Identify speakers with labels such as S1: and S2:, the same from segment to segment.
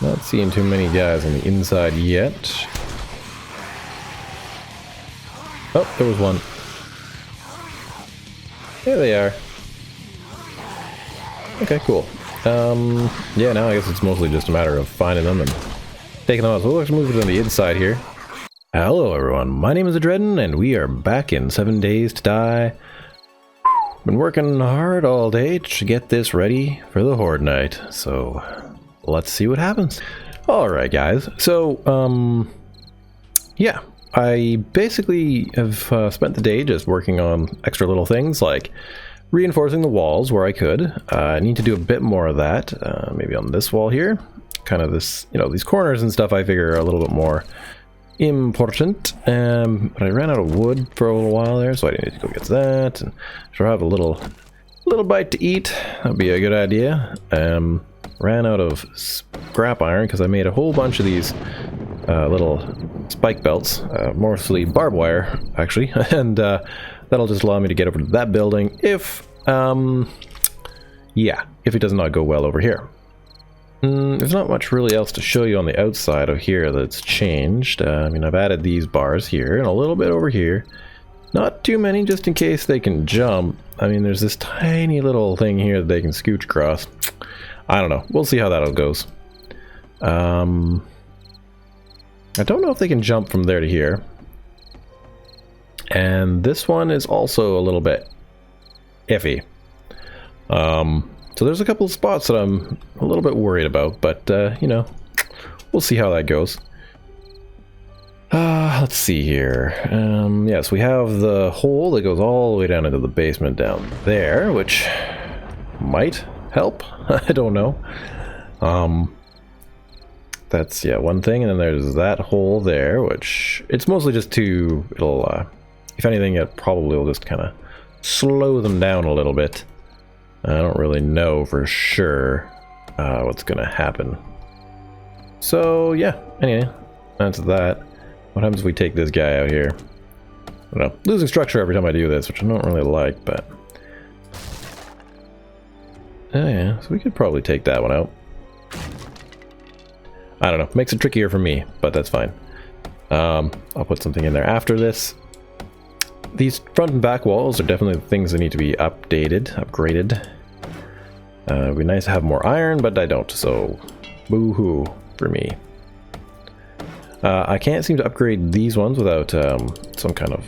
S1: Not seeing too many guys on the inside yet. Oh, there was one. There they are. Okay, cool. Yeah, now I guess it's mostly just a matter of finding them and taking them out. So let's move it on the inside here. Hello everyone, my name is Adredden, and we are back in 7 Days to Die. Been working hard all day to get this ready for the Horde night, so let's see what happens. Alright guys, so, yeah, I basically have spent the day just working on extra little things like reinforcing the walls where I could. I need to do a bit more of that, maybe on this wall here. Kind of this, you know, these corners and stuff I figure are a little bit more important. But I ran out of wood for a little while there, so I need to go get that. And sure, have a little bite to eat. That'd be a good idea. Ran out of scrap iron because I made a whole bunch of these little spike belts, mostly barbed wire actually, and that'll just allow me to get over to that building if, yeah, if it does not go well over here. There's not much really else to show you on the outside of here that's changed. I mean, I've added these bars here and a little bit over here. Not too many, just in case they can jump. I mean, there's this tiny little thing here that they can scooch across. I don't know. We'll see how that all goes. I don't know if they can jump from there to here. And this one is also a little bit iffy. So there's a couple of spots that I'm a little bit worried about, but, you know, we'll see how that goes. Let's see here. Yes, we have the hole that goes all the way down into the basement down there, which might help. I don't know. That's, yeah, one thing, and then there's that hole there, which it's mostly just to, it'll, if anything, it probably will just kind of slow them down a little bit. I don't really know for sure what's going to happen. So, yeah, anyway, that's that. What happens if we take this guy out here? I don't know, losing structure every time I do this, which I don't really like, but... Oh yeah, so we could probably take that one out. I don't know, makes it trickier for me, but that's fine. I'll put something in there after this. These front and back walls are definitely the things that need to be upgraded. It'd be nice to have more iron, but I don't, so boo-hoo for me. I can't seem to upgrade these ones without some kind of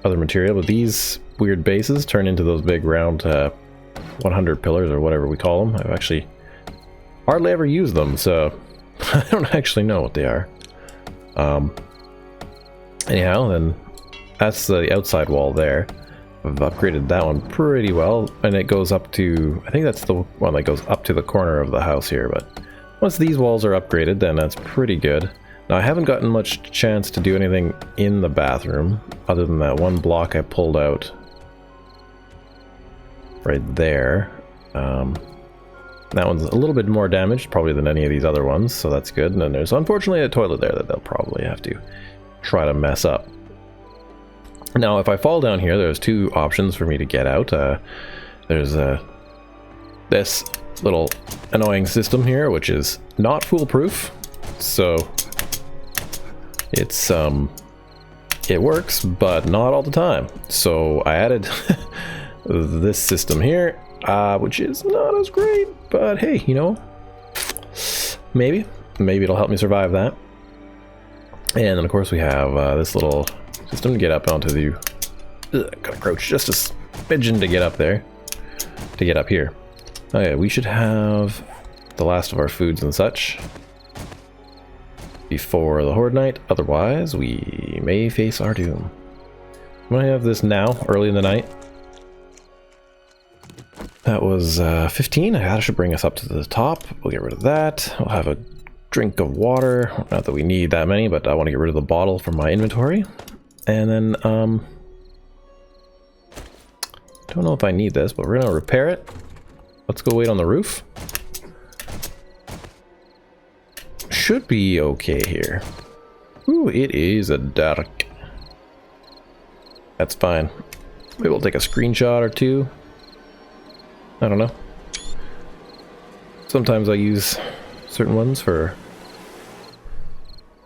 S1: other material, but these weird bases turn into those big round 100 pillars or whatever we call them. I've actually hardly ever used them, so I don't actually know what they are. Anyhow, then that's the outside wall there. I've upgraded that one pretty well, and it goes up to, I think that's the one that goes up to the corner of the house here, but once these walls are upgraded, then that's pretty good. Now, I haven't gotten much chance to do anything in the bathroom, other than that one block I pulled out right there. That one's a little bit more damaged, probably, than any of these other ones, so that's good. And then there's unfortunately a toilet there that they'll probably have to try to mess up. Now, if I fall down here, there's two options for me to get out. There's this little annoying system here, which is not foolproof, so it's it works, but not all the time. So I added this system here, which is not as great, but hey, you know, maybe it'll help me survive that. And then of course we have this little system to get up onto the... gotta crouch just a smidgen to get up there. To get up here. Okay, we should have the last of our foods and such before the Horde night, otherwise we may face our doom. I'm gonna have this now, early in the night. That was 15. That should bring us up to the top. We'll get rid of that. We'll have a drink of water. Not that we need that many, but I want to get rid of the bottle from my inventory. And then, don't know if I need this, but we're gonna repair it. Let's go wait on the roof. Should be okay here. Ooh, it is a dark. That's fine. Maybe we'll take a screenshot or two. I don't know. Sometimes I use certain ones for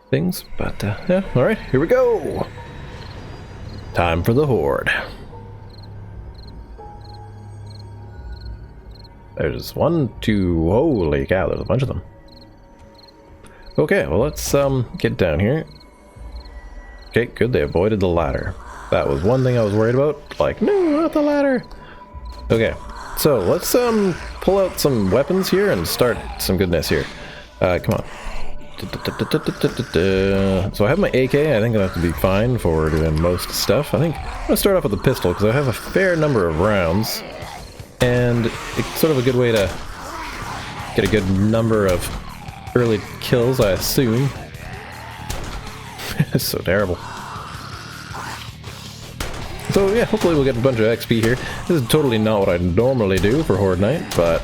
S1: things. But yeah, all right, here we go. Time for the Horde. There's one, two, holy cow, there's a bunch of them. Okay, well let's get down here. Okay, good, they avoided the ladder. That was one thing I was worried about. Like, no, not the ladder. Okay, so let's pull out some weapons here and start some goodness here. Come on. So I have my AK, I think I'll have to be fine for doing most stuff. I think I'm gonna start off with the pistol because I have a fair number of rounds. And it's sort of a good way to get a good number of early kills, I assume. It's so terrible. So yeah, hopefully we'll get a bunch of XP here. This is totally not what I normally do for Horde Night, but...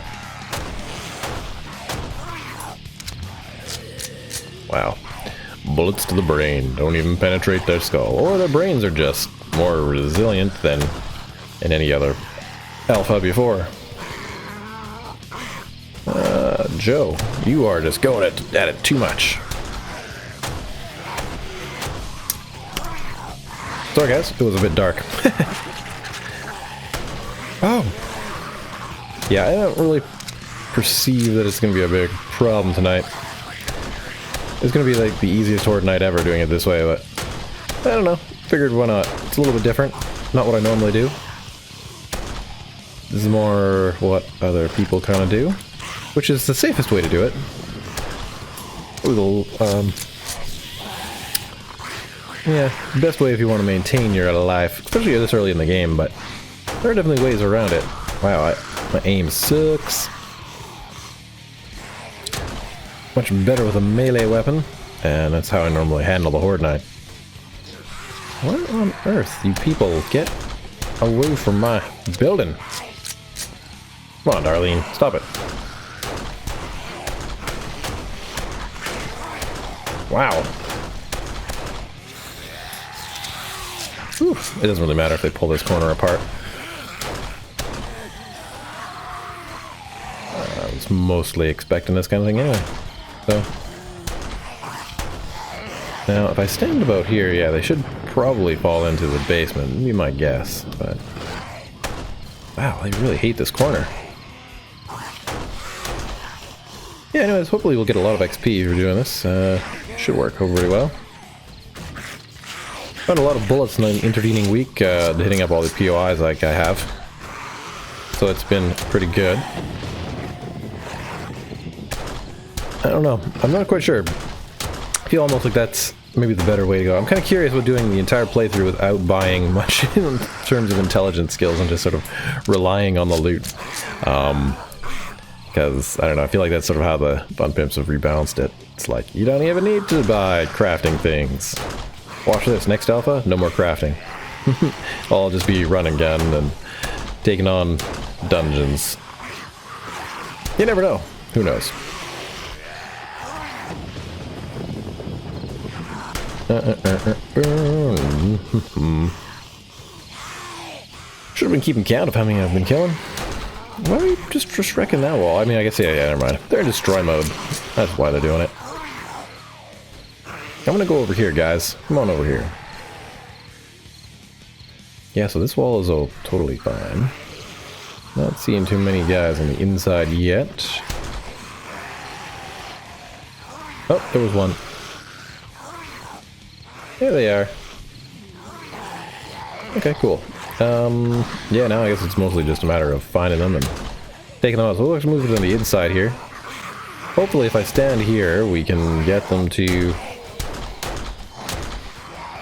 S1: wow. Bullets to the brain don't even penetrate their skull. Or their brains are just more resilient than in any other alpha before. Joe, you are just going at it too much. Sorry guys, it was a bit dark. Oh. Yeah, I don't really perceive that it's going to be a big problem tonight. It's going to be like the easiest Horde night ever doing it this way, but I don't know. Figured why not. It's a little bit different. Not what I normally do. This is more what other people kind of do, which is the safest way to do it. Yeah, best way if you want to maintain your life, especially this early in the game, but there are definitely ways around it. Wow, my aim sucks. Much better with a melee weapon, and that's how I normally handle the Horde Night. What on earth, you people, get away from my building. Come on, Darlene, stop it. Wow. Whew. It doesn't really matter if they pull this corner apart. I was mostly expecting this kind of thing anyway. So. Now, if I stand about here, yeah, they should probably fall into the basement. Would be my guess, but... wow, they really hate this corner. Yeah, anyways, hopefully we'll get a lot of XP for doing this. Should work over pretty well. Found a lot of bullets in the intervening week, hitting up all the POIs like I have. So it's been pretty good. I don't know. I'm not quite sure. I feel almost like that's maybe the better way to go. I'm kind of curious about doing the entire playthrough without buying much in terms of intelligence skills and just sort of relying on the loot. Because, I don't know, I feel like that's sort of how the Bun Pimps have rebalanced it. It's like, you don't even need to buy crafting things. Watch this, next alpha, no more crafting. I'll just be run and gun and taking on dungeons. You never know. Who knows? Should have been keeping count of how many I've been killing. Why are you just wrecking that wall? I mean, I guess, yeah, never mind. They're in destroy mode. That's why they're doing it. I'm gonna go over here, guys. Come on over here. Yeah, so this wall is all totally fine. Not seeing too many guys on the inside yet. Oh, there was one. There they are. Okay, cool. Yeah, now I guess it's mostly just a matter of finding them and taking them out. So we'll actually move it on the inside here. Hopefully if I stand here, we can get them to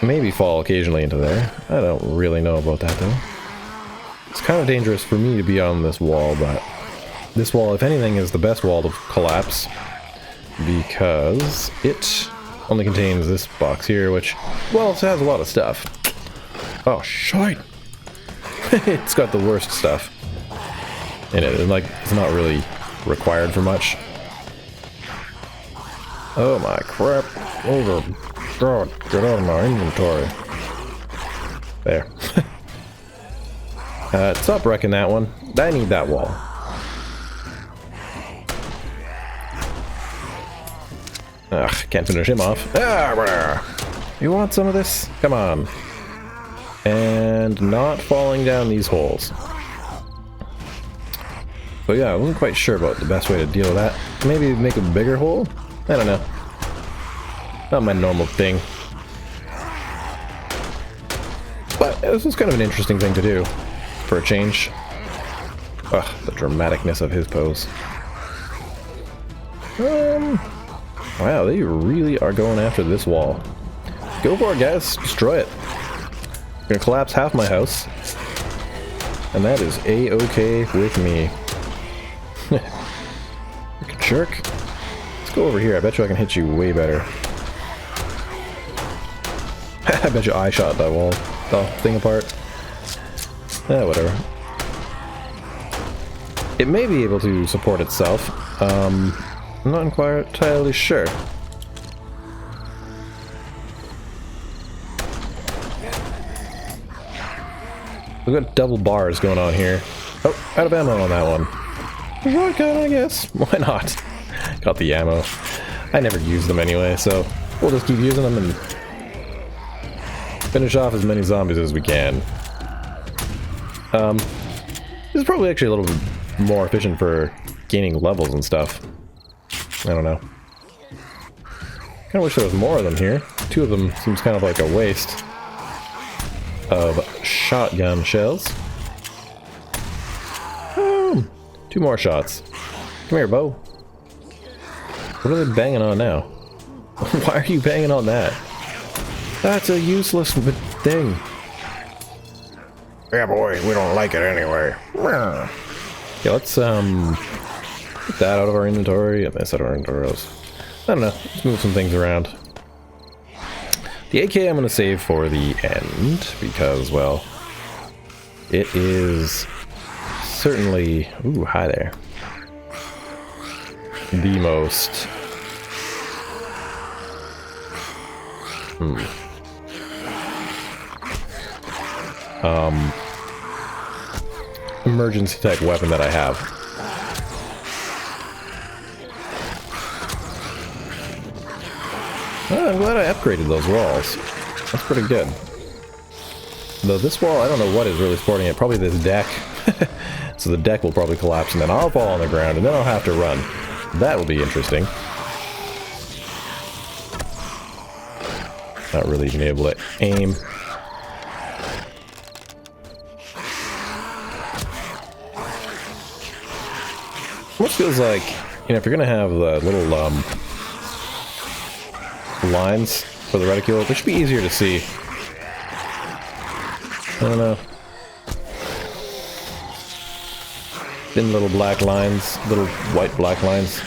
S1: maybe fall occasionally into there. I don't really know about that though. It's kind of dangerous for me to be on this wall, but this wall, if anything, is the best wall to collapse because it only contains this box here, which, well, it has a lot of stuff. Oh, shite! It's got the worst stuff in it, and like, it's not really required for much. Oh my crap. Oh god, get out of my inventory. There. Stop wrecking that one. I need that wall. Ugh, can't finish him off. You want some of this? Come on. And not falling down these holes. But yeah, I wasn't quite sure about the best way to deal with that. Maybe make a bigger hole? I don't know. Not my normal thing. But this is kind of an interesting thing to do for a change. Ugh, the dramaticness of his pose. Wow, they really are going after this wall. Go for it, guys. Destroy it. I'm gonna collapse half my house. And that is A-okay with me. Like a jerk. Let's go over here. I bet you I can hit you way better. I bet you I shot that wall. The thing apart. Whatever. It may be able to support itself. I'm not entirely sure. We've got double bars going on here. Oh, out of ammo on that one. Shotgun, I guess. Why not? Got the ammo. I never use them anyway, so we'll just keep using them and finish off as many zombies as we can. This is probably actually a little bit more efficient for gaining levels and stuff. I don't know. Kinda wish there was more of them here. 2 of them seems kind of like a waste of shotgun shells. 2 more shots. Come here, Bo. What are they banging on now? Why are you banging on that? That's a useless thing. Yeah, boy, we don't like it anyway. Yeah, let's put that out of our inventory. And this out of our inventory. I don't know. Let's move some things around. The AK I'm going to save for the end because, well, it is certainly... Ooh, hi there. The most... emergency type weapon that I have. Oh, I'm glad I upgraded those walls. That's pretty good. Though this wall, I don't know what is really supporting it. Probably this deck. So the deck will probably collapse and then I'll fall on the ground and then I'll have to run. That will be interesting. Not really even able to aim. Almost feels like, you know, if you're gonna have the little lines for the reticule, they should be easier to see. I don't know. Thin little black lines, little white black lines.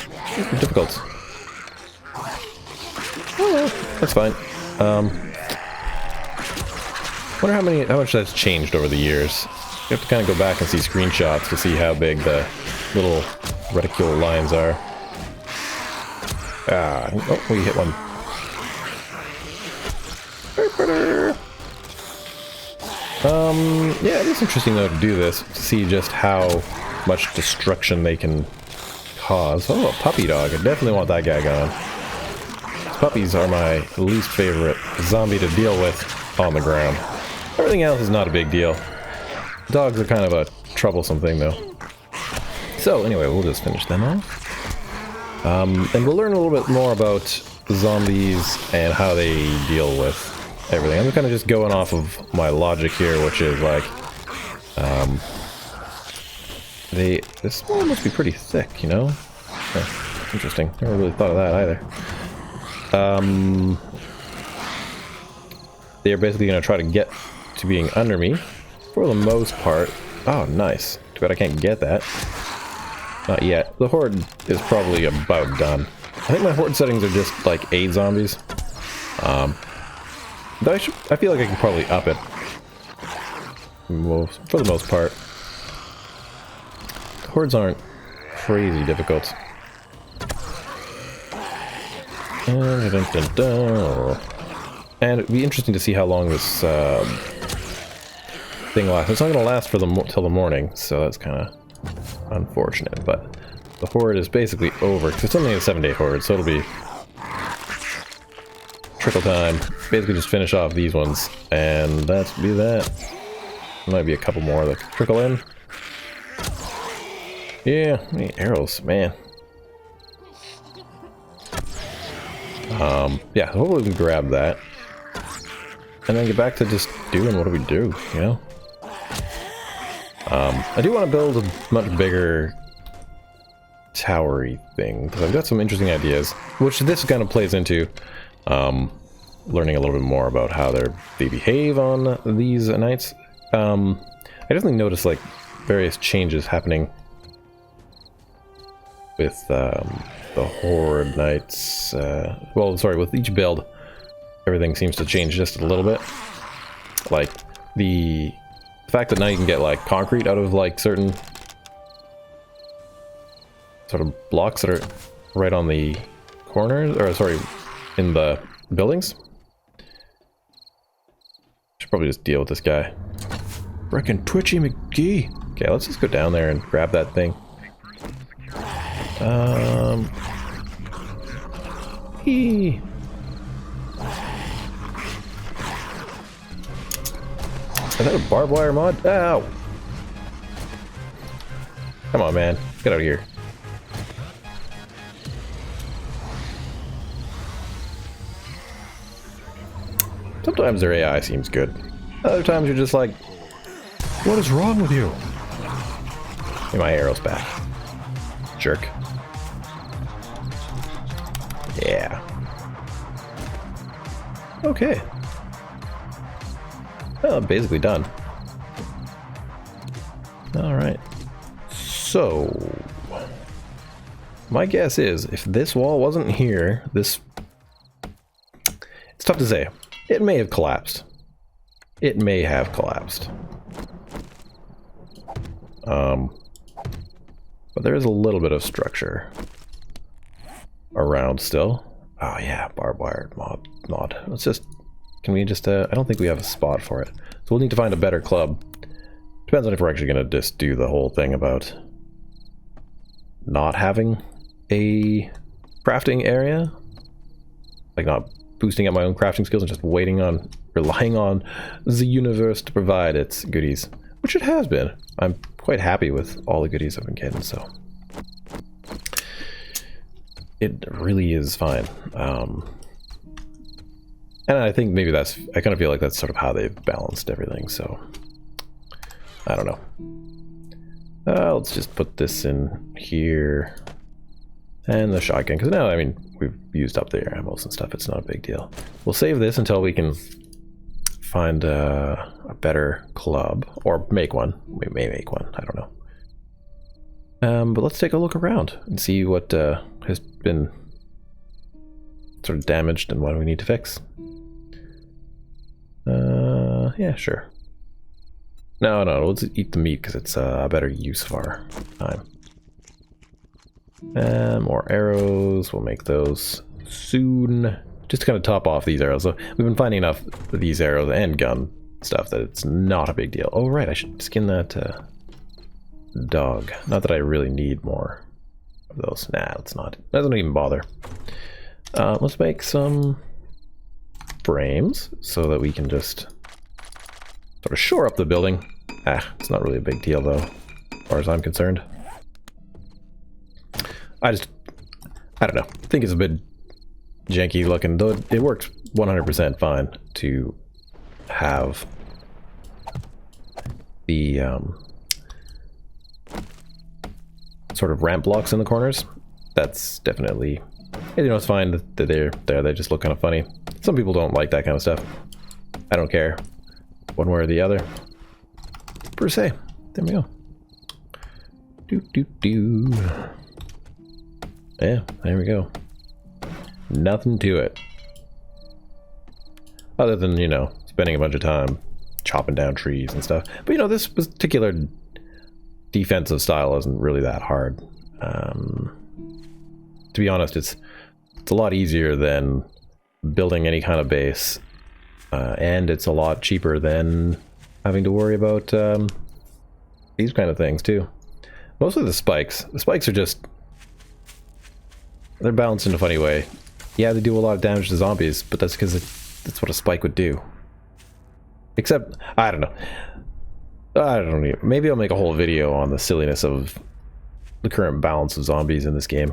S1: Difficult. Oh well, that's fine. Wonder how much that's changed over the years. You have to kind of go back and see screenshots to see how big the little reticule lines are. Ah, oh, we hit one. Yeah, it is interesting though to do this, to see just how much destruction they can cause. Oh, a puppy dog. I definitely want that guy gone. Puppies are my least favorite zombie to deal with on the ground. Everything else is not a big deal. Dogs are kind of a troublesome thing though. So anyway, we'll just finish them off. And we'll learn a little bit more about zombies and how they deal with everything. I'm kind of just going off of my logic here, which is like, this one must be pretty thick, you know? Interesting. Never really thought of that either. They're basically going to try to get to being under me for the most part. Oh, nice. Too bad I can't get that. Not yet. The Horde is probably about done. I think my Horde settings are just like 8 zombies. Though I feel like I can probably up it. Well, for the most part. The Hordes aren't crazy difficult. And it'd be interesting to see how long this thing lasts. It's not going to last for till the morning, so that's kind of unfortunate. But the Horde is basically over, because it's only a 7-day Horde, so it'll be trickle time. Basically just finish off these ones, and that's be that. Might be a couple more that could trickle in. Yeah, I need arrows, man. Yeah, hopefully we can grab that. And then get back to just doing what we do, you know? I do want to build a much bigger towery thing, because I've got some interesting ideas, which this kind of plays into learning a little bit more about how they behave on these nights. I definitely noticed like various changes happening with the Horde nights. Well, sorry, with each build, everything seems to change just a little bit. Like the fact that now you can get like concrete out of like certain sort of blocks that are right on the corners, or sorry, in the buildings. Should probably just deal with this guy. Frickin' Twitchy McGee. Okay, let's just go down there and grab that thing. Is that a barbed wire mod? Ow! Come on, man. Get out of here. Sometimes their AI seems good. Other times you're just like, what is wrong with you? Get my arrows back. Jerk. Yeah. Okay. Well, basically done. Alright. So, my guess is, if this wall wasn't here, this... It's tough to say. It may have collapsed. It may have collapsed. But there is a little bit of structure around still. Oh yeah, barbed wire mod. Let's just... Can we just... I don't think we have a spot for it. So we'll need to find a better club. Depends on if we're actually going to just do the whole thing about not having a crafting area. Like not boosting up my own crafting skills and just relying on the universe to provide its goodies. Which it has been. I'm quite happy with all the goodies I've been getting, so... It really is fine. And I think maybe that's... I kind of feel like that's sort of how they've balanced everything, so... I don't know. Let's just put this in here. And the shotgun, because now, I mean, we've used up the ammo and stuff. It's not a big deal. We'll save this until we can find a better club, or make one. We may make one, I don't know. But let's take a look around and see what has been sort of damaged and what we need to fix. Yeah, sure. No, let's eat the meat because it's a better use of our time. More arrows, we'll make those soon. Just to kind of top off these arrows. So we've been finding enough of these arrows and gun stuff that it's not a big deal. Oh right, I should skin that dog. Not that I really need more of those. Nah, let's not. Doesn't even bother. Let's make some frames so that we can just sort of shore up the building. It's not really a big deal though, as far as I'm concerned. I don't know. I think it's a bit janky looking, though it works 100% fine to have the sort of ramp blocks in the corners. That's definitely, you know, it's fine that they're there. They just look kind of funny. Some people don't like that kind of stuff. I don't care one way or the other, per se. There we go. Yeah, there we go. Nothing to it. Other than, you know, spending a bunch of time chopping down trees and stuff. But, you know, this particular defensive style isn't really that hard. To be honest, it's a lot easier than building any kind of base. And it's a lot cheaper than having to worry about these kind of things, too. Mostly the spikes. The spikes are just... They're balanced in a funny way. Yeah, they do a lot of damage to zombies, but that's because that's what a spike would do. Except, I don't know. I don't know. Maybe I'll make a whole video on the silliness of the current balance of zombies in this game.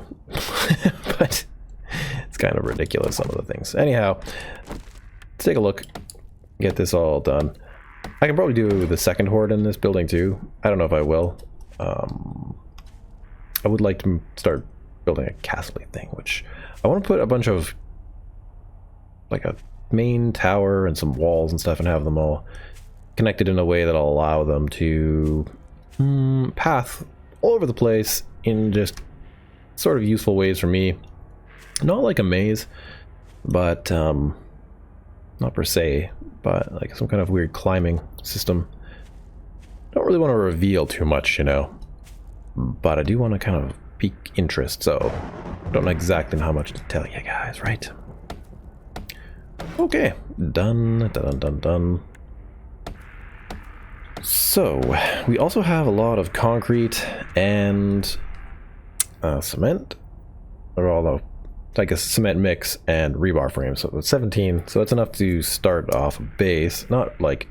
S1: But it's kind of ridiculous, some of the things. Anyhow, let's take a look. Get this all done. I can probably do the second horde in this building too. I don't know if I will. I would like to start building a castle thing, which I want to put a bunch of like a main tower and some walls and stuff and have them all connected in a way that'll allow them to path all over the place in just sort of useful ways for me. Not like a maze, but not per se, but like some kind of weird climbing system. Don't really want to reveal too much, you know, but I do want to kind of pique interest, so don't know exactly how much to tell you guys, right? Okay, done. So we also have a lot of concrete and cement, or although I guess cement mix and rebar frames. So it's 17, so that's enough to start off a base. Not like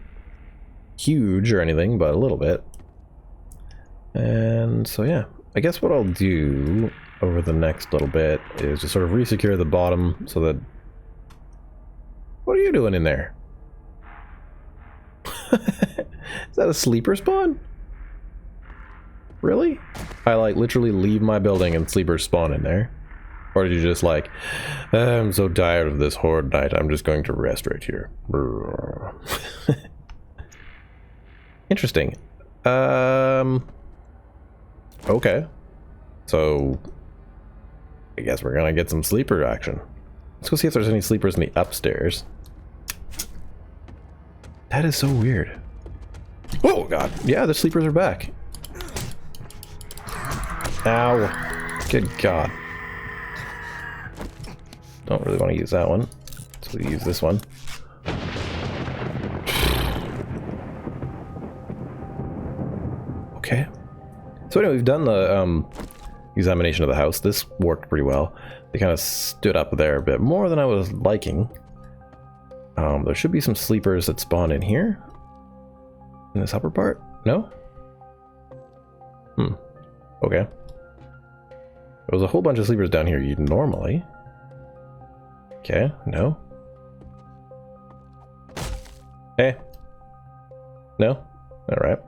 S1: huge or anything, but a little bit. And so yeah, I guess what I'll do over the next little bit is just sort of resecure the bottom so that... What are you doing in there? Is that a sleeper spawn? Really? I like literally leave my building and sleepers spawn in there? Or did you just like, I'm so tired of this horde night, I'm just going to rest right here. Interesting. Okay. So I guess we're gonna get some sleeper action. Let's go see if there's any sleepers in the upstairs. That is so weird. Oh god. Yeah, the sleepers are back. Ow. Good god. Don't really want to use that one. So we use this one. Okay. So anyway, we've done the examination of the house. This worked pretty well. They kind of stood up there a bit more than I was liking. There should be some sleepers that spawn in here. In this upper part? No? Okay. There was a whole bunch of sleepers down here you'd normally. Okay, no. Hey. No? Alright.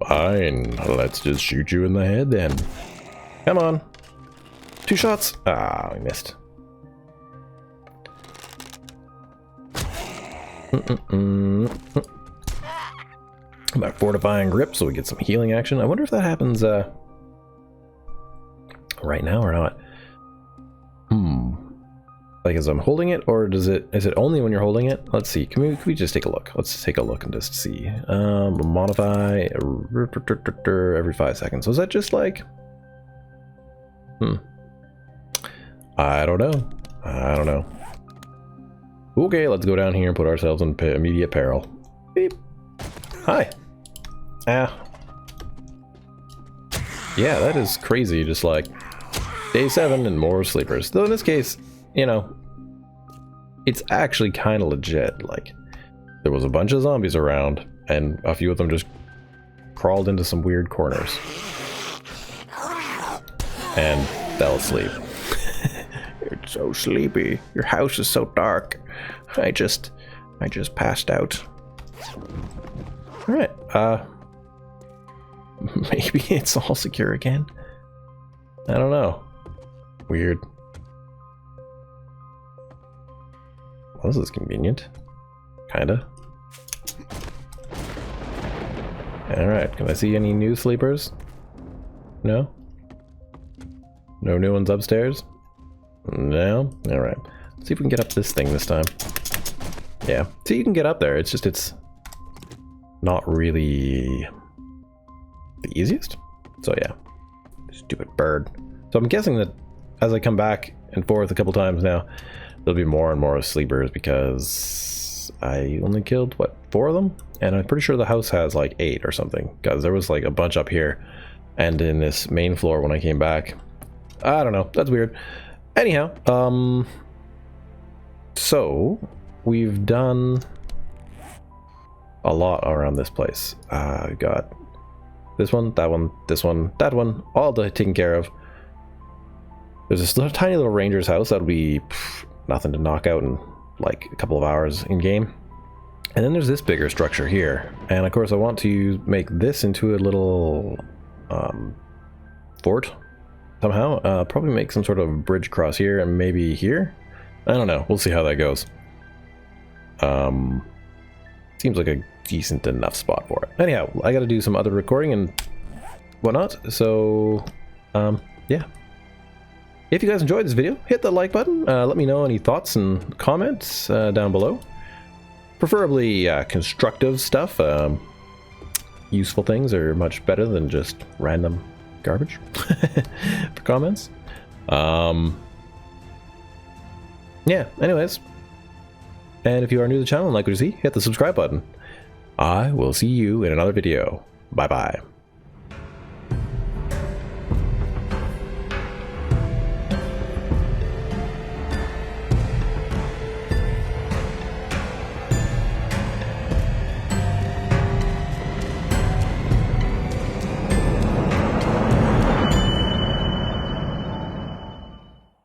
S1: Fine, let's just shoot you in the head then. Come on. 2 shots. Ah, we missed. My fortifying grip so we get some healing action. I wonder if that happens right now or not. Like as I'm holding it, or is it only when you're holding it? Let's see. Can we just take a look? Let's take a look and just see. Modify every 5 seconds. So is that just like I don't know. Okay, let's go down here and put ourselves in immediate peril. Beep. Hi. Ah. Yeah, that is crazy. Just like day 7 and more sleepers. Though in this case, you know, it's actually kind of legit. Like, there was a bunch of zombies around, and a few of them just crawled into some weird corners and fell asleep. It's so sleepy. Your house is so dark. I just passed out. All right. Maybe it's all secure again. I don't know. Weird. Well, this is convenient. Kinda. Alright, can I see any new sleepers? No? No new ones upstairs? No? Alright. Let's see if we can get up this thing this time. Yeah. See, you can get up there. It's just, it's not really the easiest. So yeah. Stupid bird. So I'm guessing that as I come back and forth a couple times now, there'll be more and more sleepers because I only killed, what, 4 of them? And I'm pretty sure the house has like 8 or something, because there was like a bunch up here and in this main floor when I came back. I don't know, that's weird. Anyhow, So we've done a lot around this place. We got this one, that one, this one, that one, all taken care of. There's this little, tiny little ranger's house that'll be nothing to knock out in like a couple of hours in game. And then there's this bigger structure here. And of course I want to make this into a little fort somehow. Probably make some sort of bridge across here and maybe here. I don't know. We'll see how that goes. Seems like a decent enough spot for it. Anyhow, I got to do some other recording and whatnot. So, yeah. If you guys enjoyed this video, hit the like button. Let me know any thoughts and comments down below. Preferably constructive stuff. Useful things are much better than just random garbage for comments. Yeah, anyways. And if you are new to the channel and like what you see, hit the subscribe button. I will see you in another video. Bye-bye.